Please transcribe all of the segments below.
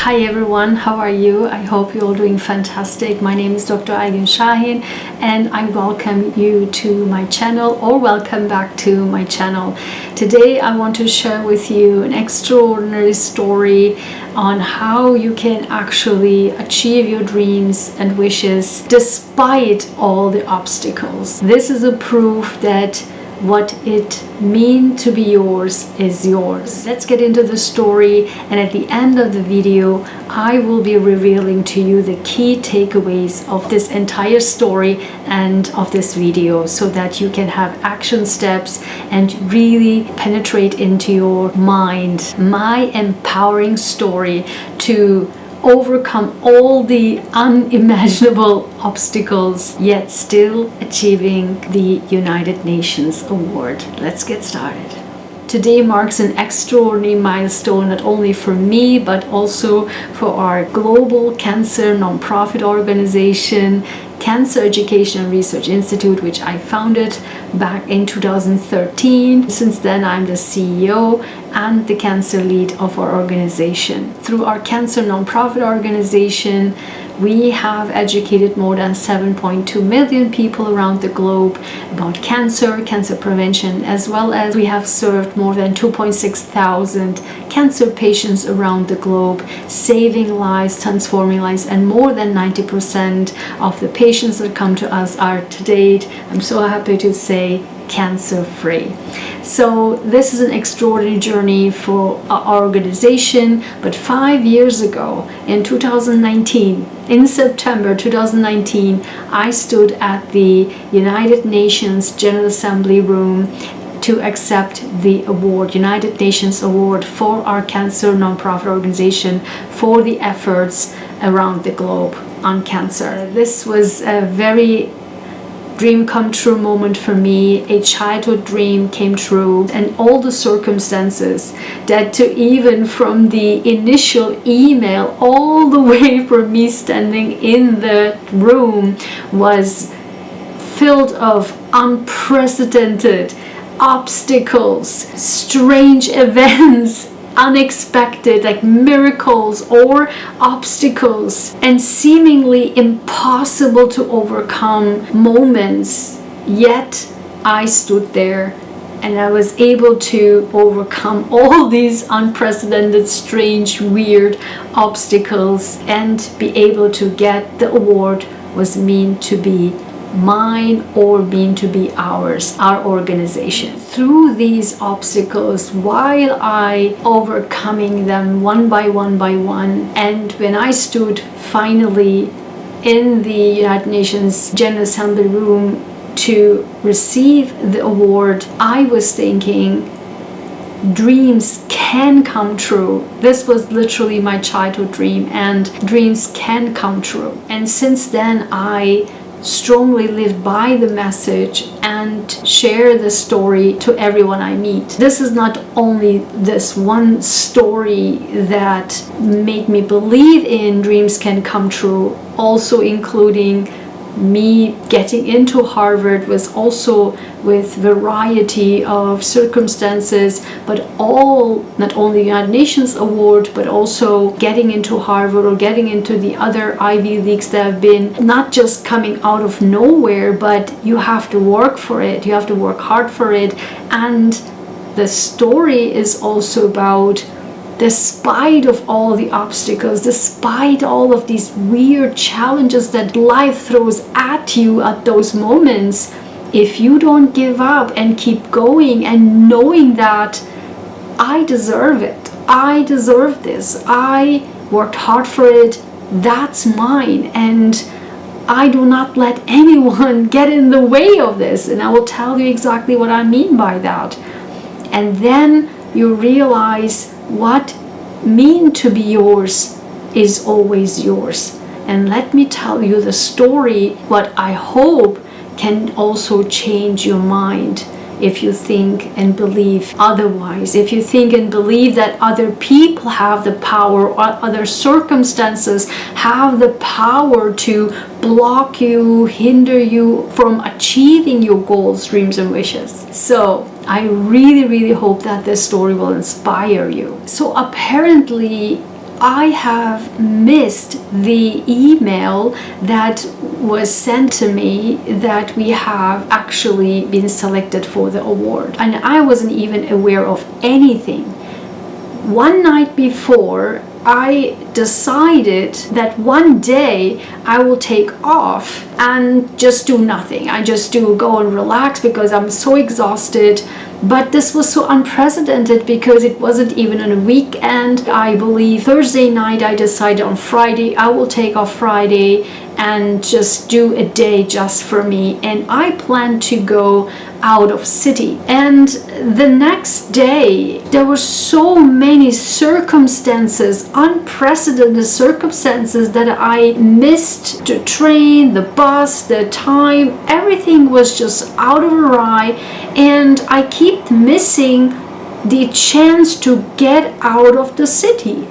Hi everyone, how are you? I hope you're all doing fantastic. My name is Dr. Ayguen Sahin and I welcome you to my channel, or welcome back to my channel. Today I want to share with you an extraordinary story on how you can actually achieve your dreams and wishes despite all the obstacles. This is a proof that what it means to be yours is yours. Let's get into the story, and at the end of the video I will be revealing to you the key takeaways of this entire story and of this video, so that you can have action steps and really penetrate into your mind. My empowering story to overcome all the unimaginable obstacles, yet still achieving the United Nations Award. Let's get started. Today marks an extraordinary milestone, not only for me but also for our global cancer nonprofit organization, Cancer Education and Research Institute, which I founded back in 2013. Since then, I'm the CEO and the cancer lead of our organization. Through our cancer nonprofit organization, we have educated more than 7.2 million people around the globe about cancer prevention, as well as we have served more than 2.6 thousand cancer patients around the globe, saving lives, transforming lives, and more than 90% of the patients that come to us are to date, I'm so happy to say, cancer-free. So this is an extraordinary journey for our organization. But 5 years ago, in 2019, in September 2019, I stood at the United Nations General Assembly room to accept the award, United Nations Award, for our cancer nonprofit organization for the efforts around the globe on cancer. This was a very dream come true moment for me. A childhood dream came true, and all the circumstances that to even from the initial email all the way from me standing in the room was filled of unprecedented obstacles, strange events, unexpected, like miracles or obstacles, and seemingly impossible to overcome moments. Yet I stood there and I was able to overcome all these unprecedented, strange, weird obstacles and be able to get the award was meant to be mine, or mean to be ours, our organization. Through these obstacles, while I overcoming them one by one, and when I stood finally in the United Nations General Assembly room to receive the award, I was thinking, dreams can come true. This was literally my childhood dream, and dreams can come true. And since then I strongly live by the message and share the story to everyone I meet. This is not only this one story that made me believe in dreams can come true, also including me getting into Harvard was also with variety of circumstances, but all, not only United Nations Award, but also getting into Harvard or getting into the other Ivy Leagues that have been not just coming out of nowhere, but you have to work for it, you have to work hard for it. And the story is also about, despite of all the obstacles, despite all of these weird challenges that life throws at you at those moments, if you don't give up and keep going and knowing that I deserve it, I deserve this, I worked hard for it, that's mine, and I do not let anyone get in the way of this. And I will tell you exactly what I mean by that. And then you realize what mean to be yours is always yours. And let me tell you the story, what I hope can also change your mind. If you think and believe otherwise, if you think and believe that other people have the power, or other circumstances have the power to block you, hinder you from achieving your goals, dreams, and wishes. So I really hope that this story will inspire you. So apparently I have missed the email that was sent to me that we have actually been selected for the award. And I wasn't even aware of anything. One night before, I decided that one day I will take off and just do nothing. I just go and relax because I'm so exhausted. But this was so unprecedented because it wasn't even on a weekend. I believe Thursday night I decided on Friday I will take off Friday and just do a day just for me. And I plan to go out of city. And the next day there were so many circumstances, unprecedented circumstances, that I missed the train, the bus, the time. Everything was just out of awry, and I keep missing the chance to get out of the city.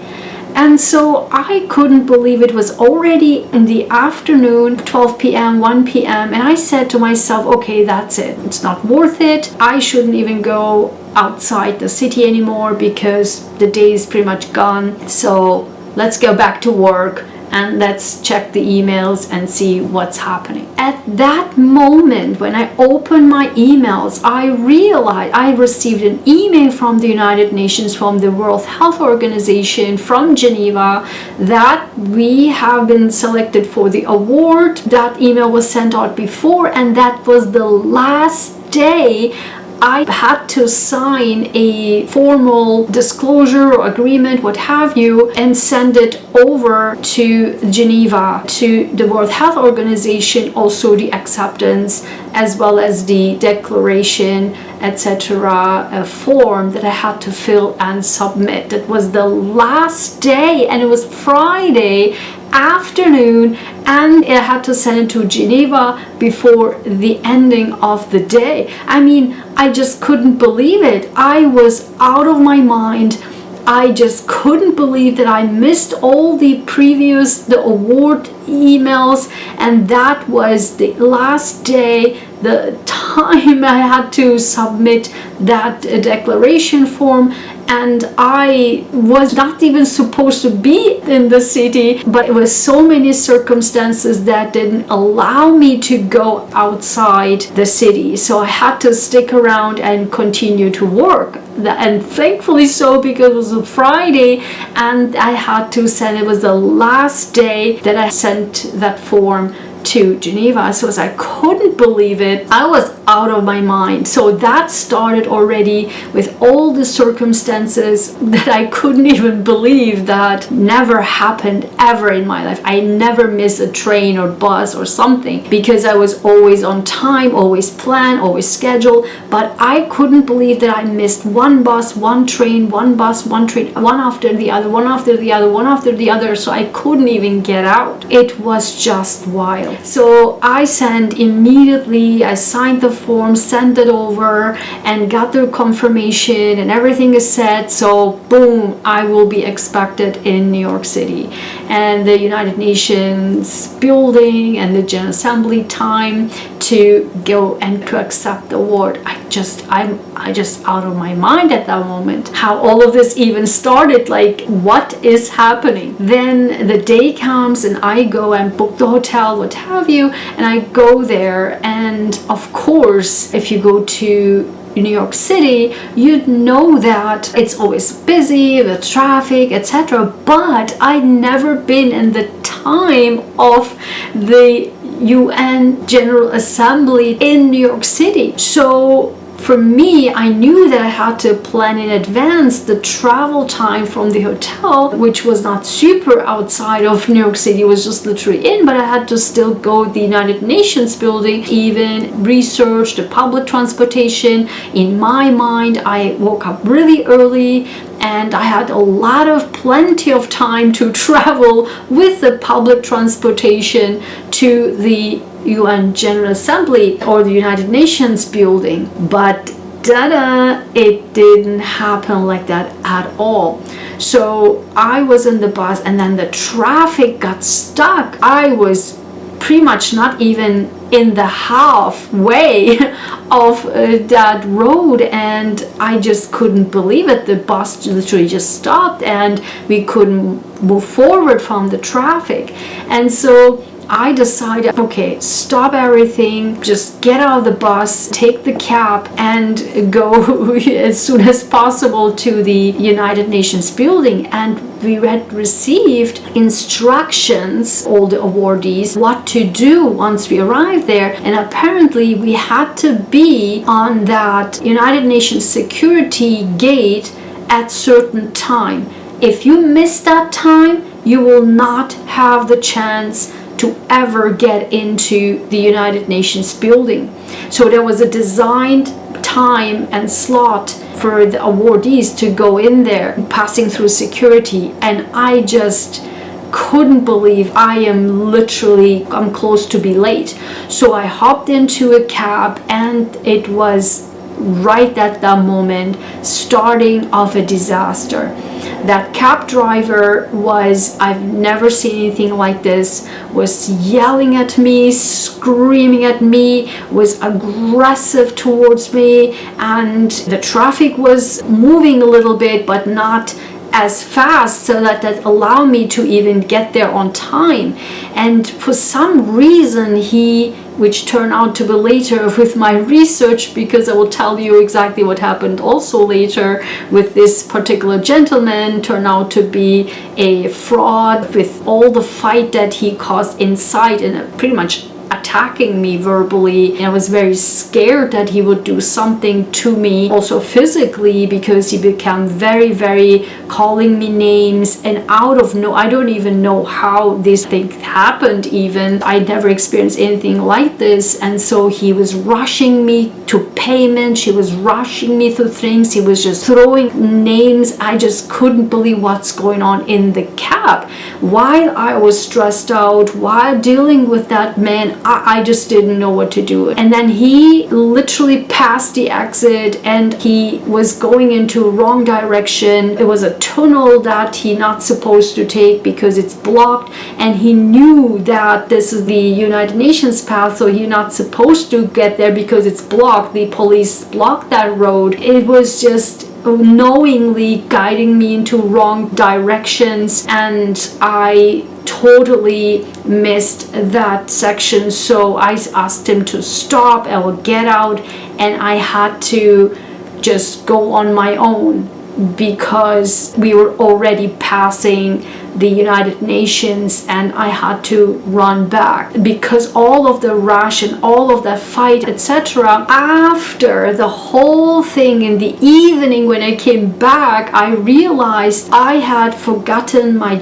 And so I couldn't believe it was already in the afternoon, 12 p.m., 1 p.m. And I said to myself, okay, that's it. It's not worth it. I shouldn't even go outside the city anymore because the day is pretty much gone. So let's go back to work and let's check the emails and see what's happening. At that moment, when I opened my emails, I realized I received an email from the United Nations, from the World Health Organization, from Geneva, that we have been selected for the award. That email was sent out before, and that was the last day I had to sign a formal disclosure or agreement, what have you, and send it over to Geneva, to the World Health Organization, also the acceptance as well as the declaration, etc. a form that I had to fill and submit. That was the last day, and it was Friday afternoon, and I had to send it to Geneva before the ending of the day. I mean, I just couldn't believe it. I was out of my mind. I just couldn't believe that I missed all the award emails, and that was the last day, the time I had to submit that declaration form. And I was not even supposed to be in the city, but it was so many circumstances that didn't allow me to go outside the city. So I had to stick around and continue to work. And thankfully so, because it was a Friday and I had to send, it was the last day that I sent that form to Geneva. So I couldn't believe it. I was out of my mind. So that started already with all the circumstances that I couldn't even believe, that never happened ever in my life. I never missed a train or bus or something because I was always on time, always planned, always scheduled. But I couldn't believe that I missed one bus, one train, one bus, one train, one after the other, one after the other, one after the other. So I couldn't even get out. It was just wild. So I sent immediately, I signed the form, sent it over, and got the confirmation, and everything is set. So boom, I will be expected in New York City, and the United Nations building and the General Assembly time to go and to accept the award. I'm just out of my mind at that moment. How all of this even started, like what is happening? Then the day comes and I go and book the hotel, what have you, and I go there, and of course if you go to New York City, you'd know that it's always busy with traffic, etc. But I'd never been in the time of the UN General Assembly in New York City. So for me, I knew that I had to plan in advance the travel time from the hotel, which was not super outside of New York City, it was just literally in, but I had to still go to the United Nations building, even research the public transportation. In my mind, I woke up really early, and I had plenty of time to travel with the public transportation to the UN General Assembly or the United Nations building. But it didn't happen like that at all. So I was in the bus, and then the traffic got stuck. I was pretty much not even in the halfway of that road, and I just couldn't believe it. The bus literally just stopped and we couldn't move forward from the traffic. And so I decided, okay, stop everything, just get out of the bus, take the cab, and go as soon as possible to the United Nations building. And we had received instructions, all the awardees, what to do once we arrived there. And apparently we had to be on that United Nations security gate at certain time. If you miss that time, you will not have the chance to ever get into the United Nations building. So there was a designed time and slot for the awardees to go in there, passing through security, and I just couldn't believe I'm close to be late. So I hopped into a cab, and it was right at that moment starting of a disaster. That cab driver I've never seen anything like this, was yelling at me, screaming at me, was aggressive towards me, and the traffic was moving a little bit but not as fast, so that allowed me to even get there on time. And for some reason which turned out to be later with my research, because I will tell you exactly what happened also later with this particular gentleman, turned out to be a fraud with all the fight that he caused inside, and pretty much attacking me verbally. And I was very scared that he would do something to me also physically, because he became very, very calling me names, and I don't even know how this thing happened. Even I never experienced anything like this. And so he was rushing me to payment, he was rushing me through things, he was just throwing names. I just couldn't believe what's going on in the cab. While I was stressed out, while dealing with that man, I just didn't know what to do. And then he literally passed the exit, and he was going into wrong direction. It was a tunnel that he not supposed to take because it's blocked, and he knew that this is the United Nations path, so he's not supposed to get there because it's blocked. The police blocked that road. It was just knowingly guiding me into wrong directions, and I totally missed that section. So I asked him to stop, I will get out, and I had to just go on my own because we were already passing the United Nations, and I had to run back because all of the rush and all of that fight, etc. After the whole thing in the evening, when I came back, I realized I had forgotten my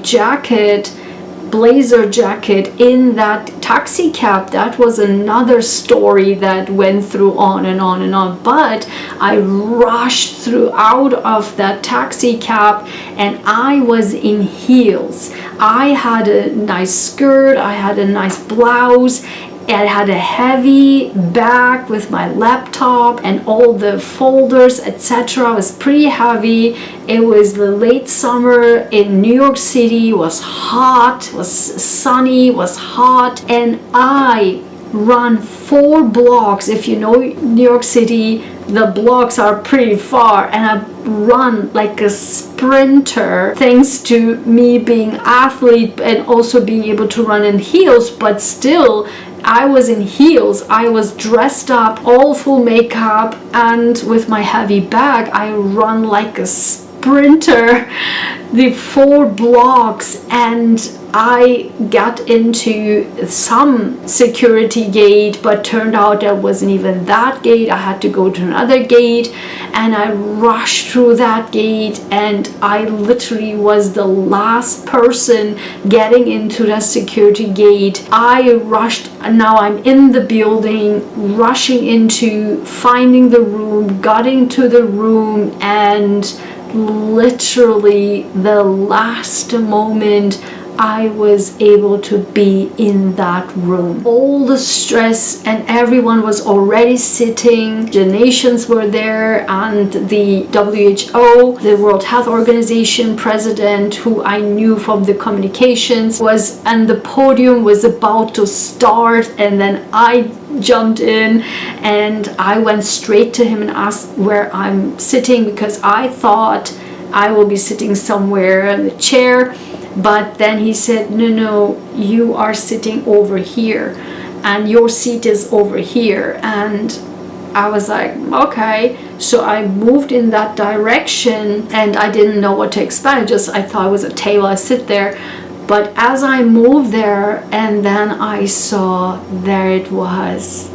blazer jacket in that taxi cab. That was another story that went through on and on and on. But I rushed through out of that taxi cab, and I was in heels. I had a nice skirt, I had a nice blouse, I had a heavy bag with my laptop and all the folders, etc. It was pretty heavy. It was the late summer in New York City. It was hot, it was sunny, it was hot, and I run 4 blocks. If you know New York City, the blocks are pretty far, and I run like a sprinter, thanks to me being athlete and also being able to run in heels. But still, I was in heels, I was dressed up, all full makeup, and with my heavy bag, I run like a sprinter the 4 blocks, and I got into some security gate, but turned out that wasn't even that gate. I had to go to another gate, and I rushed through that gate, and I literally was the last person getting into that security gate. I rushed, now I'm in the building, rushing into finding the room, got into the room, and literally the last moment I was able to be in that room. All the stress, and everyone was already sitting. The nations were there, and the WHO, the World Health Organization president, who I knew from the communications, was, and the podium was about to start, and then I jumped in and I went straight to him and asked where I'm sitting, because I thought I will be sitting somewhere in the chair. But then he said, no, you are sitting over here and your seat is over here. And I was like, okay. So I moved in that direction and I didn't know what to expect. I thought it was a table, I sit there. But as I moved there, and then I saw there it was,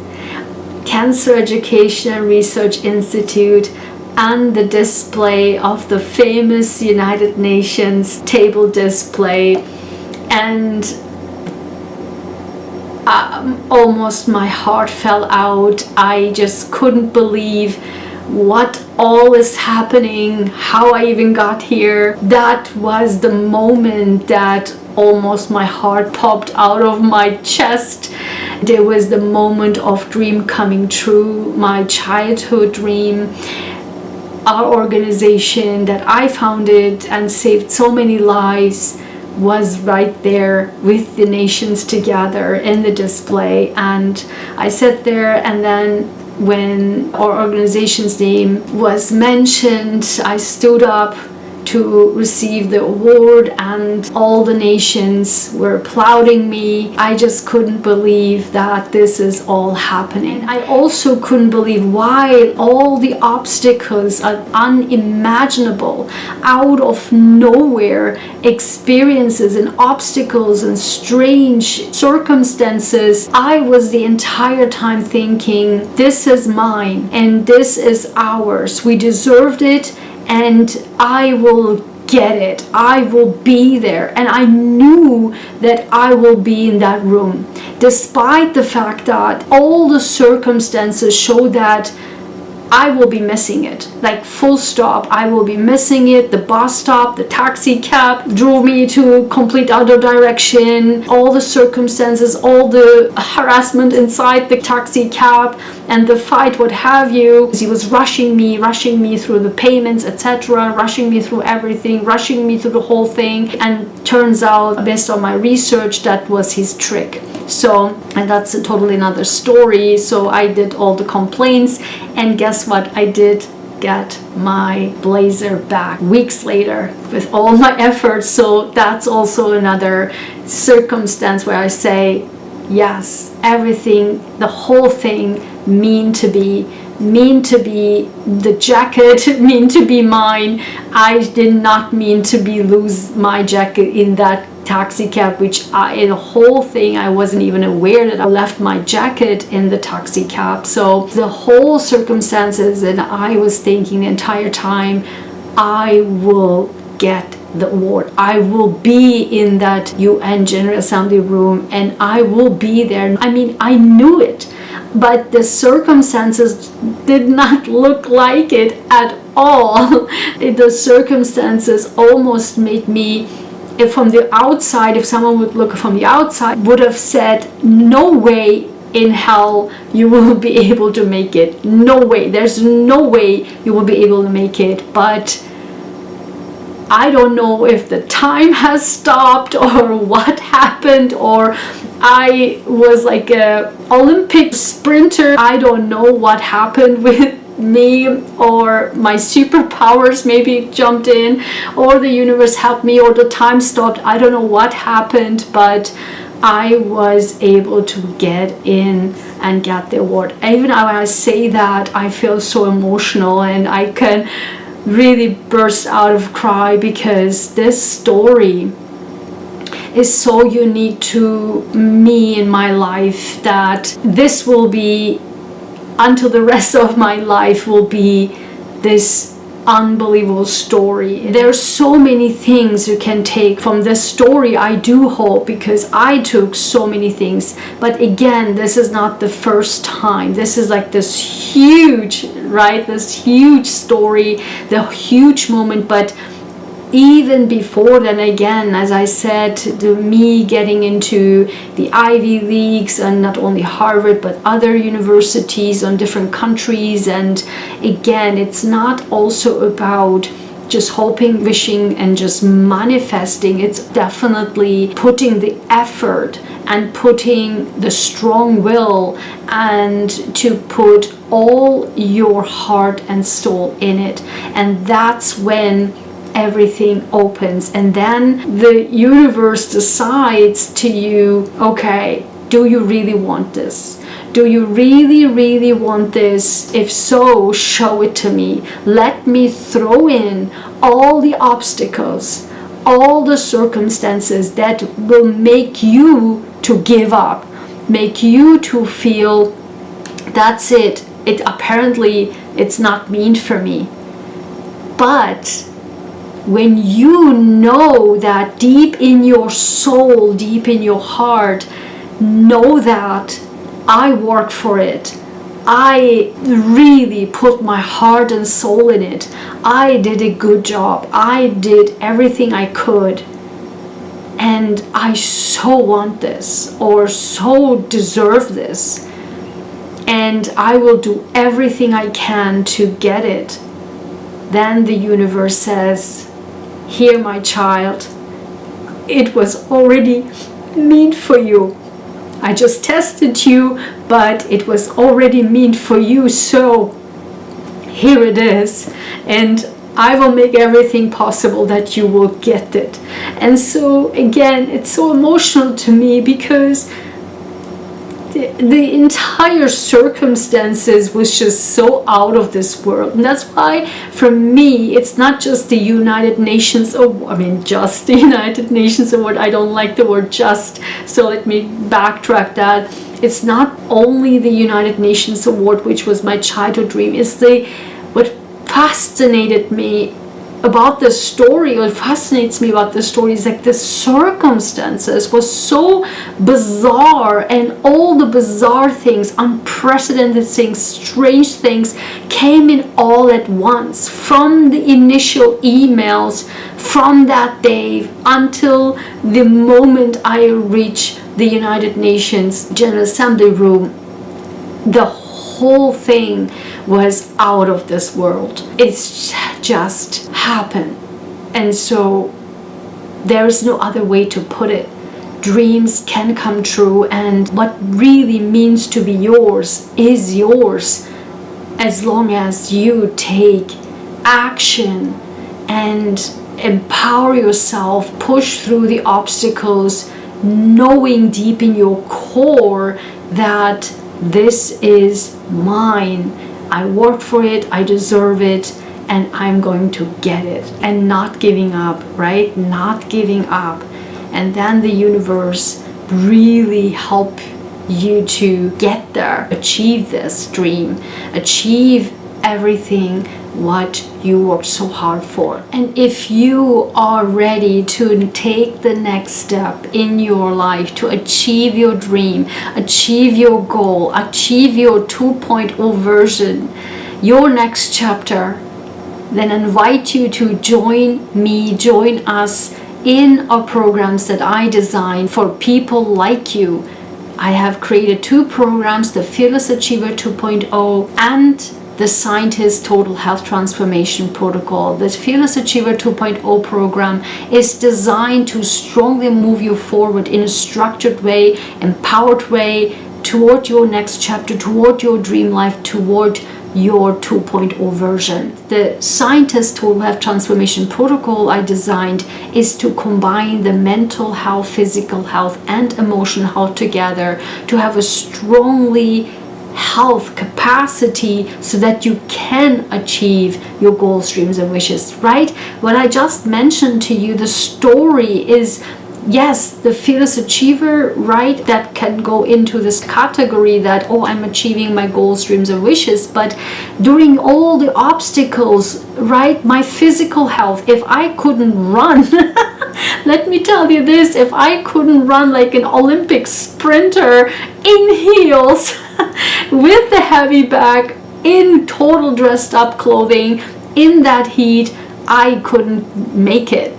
Cancer Education and Research Institute, and the display of the famous United Nations table display, and almost my heart fell out. I just couldn't believe what all is happening, how I even got here. That was the moment that almost my heart popped out of my chest. There was the moment of dream coming true, my childhood dream. Our organization that I founded and saved so many lives was right there with the nations together in the display. And I sat there, and then when our organization's name was mentioned, I stood up to receive the award, and all the nations were applauding me. I just couldn't believe that this is all happening. I also couldn't believe why all the obstacles are unimaginable, out of nowhere experiences and obstacles and strange circumstances. I was the entire time thinking, this is mine and this is ours. We deserved it, and I will get it. I will be there. And I knew that I will be in that room, despite the fact that all the circumstances show that I will be missing it. Like, full stop, I will be missing it. The bus stop, the taxi cab drove me to a complete other direction. All the circumstances, all the harassment inside the taxi cab and the fight, what have you. He was rushing me through the payments, etc., rushing me through everything, rushing me through the whole thing. And turns out, based on my research, that was his trick. So, and that's a totally another story. So I did all the complaints, and guess what? I did get my blazer back weeks later with all my efforts. So that's also another circumstance where I say, yes, everything, the whole thing mean to be the jacket, mean to be mine. I did not mean to be lose my jacket in that taxi cab, which in the whole thing I wasn't even aware that I left my jacket in the taxi cab. So the whole circumstances, and I was thinking the entire time, I will get the award. I will be in that UN General Assembly room, and I will be there. I mean, I knew it, but the circumstances did not look like it at all. The circumstances almost made me, if from the outside, if someone would look from the outside, would have said, no way in hell you will be able to make it. No way. There's no way you will be able to make it. But I don't know if the time has stopped or what happened, or I was like a Olympic sprinter. I don't know what happened with me, or my superpowers maybe jumped in, or the universe helped me, or the time stopped. I don't know what happened, but I was able to get in and get the award. Even when I say that, I feel so emotional, and I can really burst out of cry, because this story is so unique to me in my life that this will be, until the rest of my life, will be this unbelievable story. There are so many things you can take from this story, I do hope, because I took so many things. But again, this is not the first time. This is like this huge, right? This huge story, the huge moment. But even before then, again, as I said, me getting into the Ivy Leagues, and not only Harvard but other universities on different countries. And again, it's not also about just hoping, wishing, and just manifesting. It's definitely putting the effort and putting the strong will, and to put all your heart and soul in it. And that's when everything opens. And then the universe decides to you, okay, do you really want this? Do you really want this? If so, show it to me. Let me throw in all the obstacles, all the circumstances that will make you to give up, make you to feel that's it. Apparently it's not meant for me. But when you know that deep in your soul, deep in your heart, know that I work for it, I really put my heart and soul in it, I did a good job, I did everything I could, and I so want this, or so deserve this, and I will do everything I can to get it, then the universe says, here, my child, it was already meant for you. I just tested you, but it was already meant for you, so here it is, and I will make everything possible that you will get it. And so again, it's so emotional to me, because the entire circumstances was just so out of this world. And that's why for me it's not just the United Nations Award, just the United Nations Award. I don't like the word just, so let me backtrack that. It's not only the United Nations Award, which was my childhood dream. It's what fascinated me about the story, what fascinates me about the story is like the circumstances was so bizarre, and all the bizarre things, unprecedented things, strange things came in all at once, from the initial emails from that day until the moment I reached the United Nations General Assembly room. The whole thing was out of this world. It's just happened. And so there is no other way to put it. Dreams can come true, and what really means to be yours is yours, as long as you take action and empower yourself, push through the obstacles, knowing deep in your core that this is mine. I worked for it, I deserve it, and I'm going to get it. And not giving up, right? Not giving up. And then the universe really help you to get there, achieve this dream, achieve everything what you worked so hard for. And if you are ready to take the next step in your life to achieve your dream, achieve your goal, achieve your 2.0 version, your next chapter, then I invite you to join me, join us in our programs that I designed for people like you. I have created 2 programs, the Fearless Achiever 2.0 and the Scientist Total Health Transformation Protocol. The Fearless Achiever 2.0 program is designed to strongly move you forward in a structured way, empowered way, toward your next chapter, toward your dream life, toward your 2.0 version. The Scientist Total Health Transformation Protocol I designed is to combine the mental health, physical health, and emotional health together to have a strongly health capacity so that you can achieve your goals, dreams, and wishes, right? What I just mentioned to you, the story is, yes, the Fearless Achiever, right, that can go into this category that, oh, I'm achieving my goals, dreams, and wishes. But during all the obstacles, right, my physical health, if I couldn't run, let me tell you this, if I couldn't run like an Olympic sprinter in heels with the heavy bag, in total dressed up clothing, in that heat, I couldn't make it,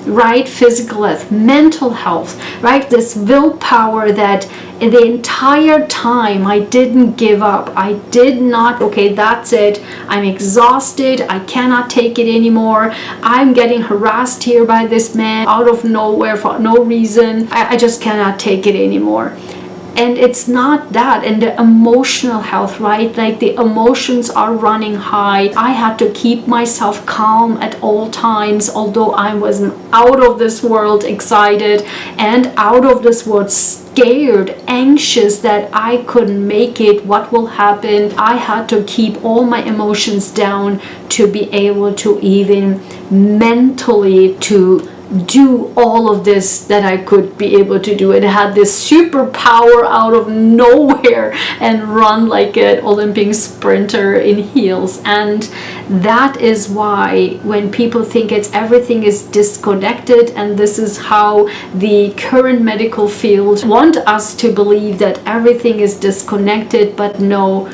right? Physical health, mental health, right? This willpower that the entire time I didn't give up. I did not, okay, that's it. I'm exhausted. I cannot take it anymore. I'm getting harassed here by this man out of nowhere for no reason. I just cannot take it anymore. And it's not that. And the emotional health, right? Like the emotions are running high. I had to keep myself calm at all times, although I wasn't out of this world excited and out of this world scared, anxious that I couldn't make it. What will happen? I had to keep all my emotions down to be able to even mentally to do all of this that I could be able to do. It had this superpower out of nowhere and run like an Olympic sprinter in heels. And that is why when people think everything is disconnected, and this is how the current medical field want us to believe that everything is disconnected, but no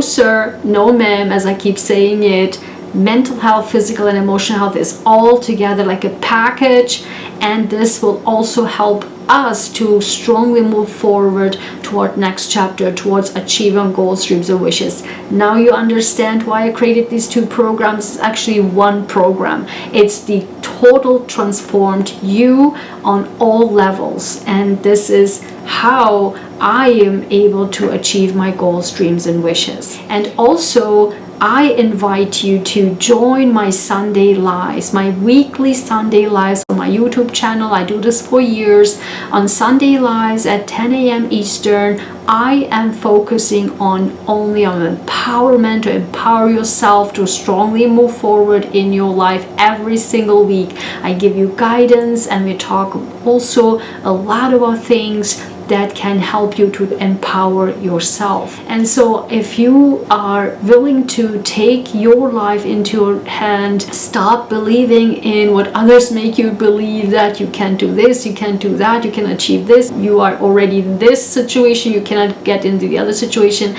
sir, no ma'am, as I keep saying it. Mental health, physical and emotional health is all together like a package, and this will also help us to strongly move forward toward next chapter, towards achieving goals, dreams and wishes. Now you understand why I created these two programs. It's actually one program. It's the total transformed you on all levels, and this is how I am able to achieve my goals, dreams and wishes. And also I invite you to join my Sunday Lives, my weekly Sunday Lives on my YouTube channel. I do this for years. On Sunday Lives at 10 a.m. Eastern, I am focusing only on empowerment, to empower yourself to strongly move forward in your life every single week. I give you guidance, and we talk also a lot about things that can help you to empower yourself. And so if you are willing to take your life into your hand, stop believing in what others make you believe, that you can't do this, you can't do that, you can achieve this, you are already in this situation, you cannot get into the other situation.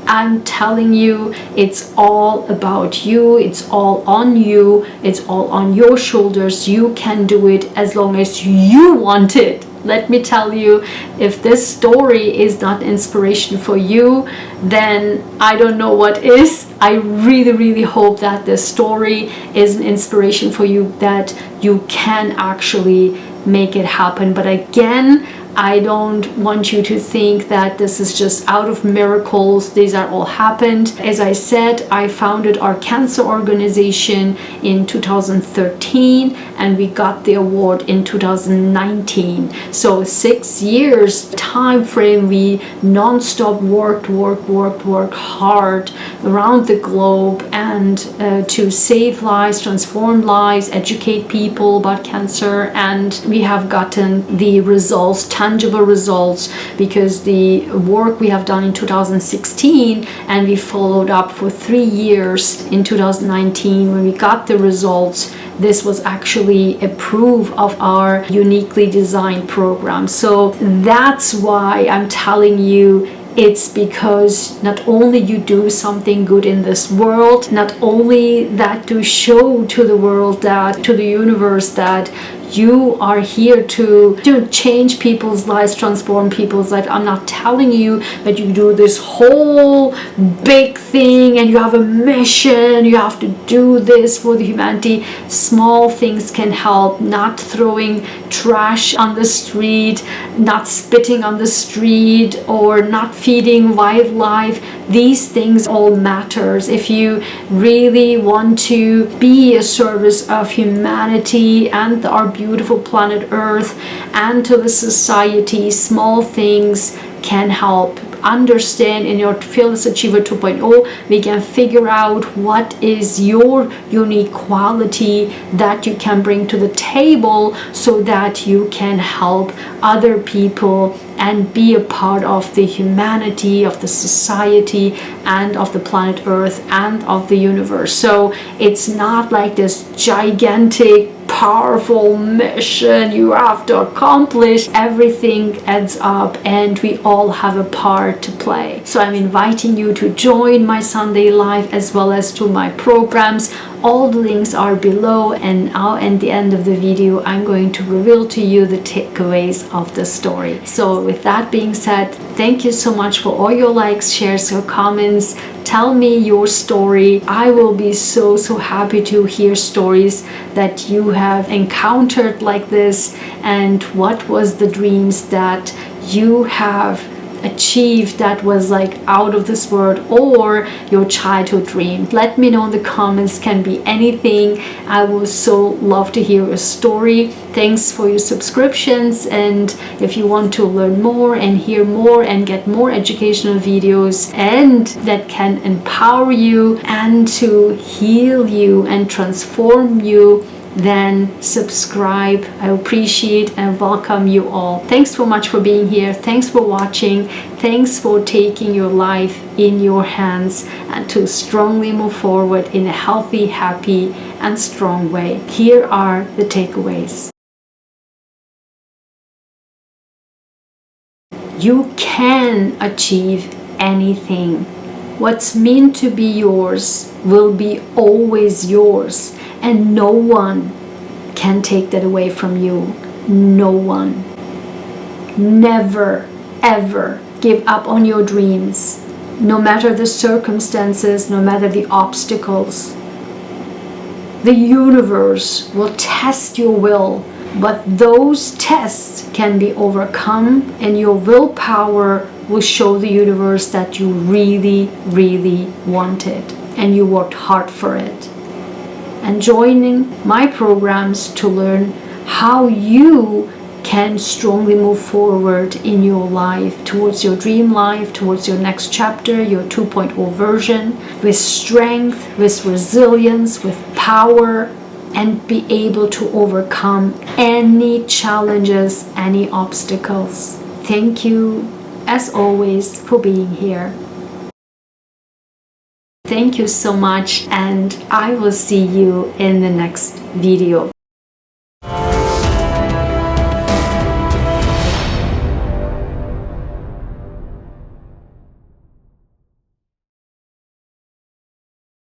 I'm telling you, it's all about you, it's all on you, it's all on your shoulders. You can do it as long as you want it. Let me tell you, if this story is not inspiration for you, then I don't know what is. I really, really hope that this story is an inspiration for you, that you can actually make it happen. But again, I don't want you to think that this is just out of miracles. These are all happened. As I said, I founded our cancer organization in 2013, and we got the award in 2019. So 6 years time frame, we non-stop worked hard around the globe, and to save lives, transform lives, educate people about cancer. And we have gotten the results, tangible results, because the work we have done in 2016, and we followed up for 3 years in 2019 when we got the results. This was actually a proof of our uniquely designed program. So that's why I'm telling you, it's because not only you do something good in this world, not only that to show to the world, that to the universe, that you are here to change people's lives, transform people's life. I'm not telling you that you do this whole big thing and you have a mission, you have to do this for the humanity. Small things can help. Not throwing trash on the street, not spitting on the street, or not feeding wildlife. These things all matters. If you really want to be a service of humanity and our beautiful planet Earth and to the society, small things can help. Understand in your Fearless Achiever 2.0, we can figure out what is your unique quality that you can bring to the table so that you can help other people and be a part of the humanity, of the society, and of the planet Earth and of the universe. So it's not like this gigantic powerful mission you have to accomplish. Everything adds up and we all have a part to play. So I'm inviting you to join my Sunday Live as well as to my programs. All the links are below, and now at the end of the video I'm going to reveal to you the takeaways of the story. So with that being said, thank you so much for all your likes, shares, your comments. Tell me your story. I will be so happy to hear stories that you have encountered like this, and what was the dreams that you have achieved that was like out of this world, or your childhood dream. Let me know in the comments, can be anything. I would so love to hear your story. Thanks for your subscriptions, and if you want to learn more and hear more and get more educational videos and that can empower you and to heal you and transform you, then subscribe. I appreciate and welcome you all. Thanks so much for being here. Thanks for watching. Thanks for taking your life in your hands and to strongly move forward in a healthy, happy, and strong way. Here are the takeaways. You can achieve anything. What's meant to be yours will be always yours, and no one can take that away from you. No one. Never, ever give up on your dreams, no matter the circumstances, no matter the obstacles. The universe will test your will, but those tests can be overcome, and your willpower will show the universe that you really, really want it and you worked hard for it. And joining my programs to learn how you can strongly move forward in your life towards your dream life, towards your next chapter, your 2.0 version, with strength, with resilience, with power, and be able to overcome any challenges, any obstacles. Thank you, as always, for being here. Thank you so much, and I will see you in the next video.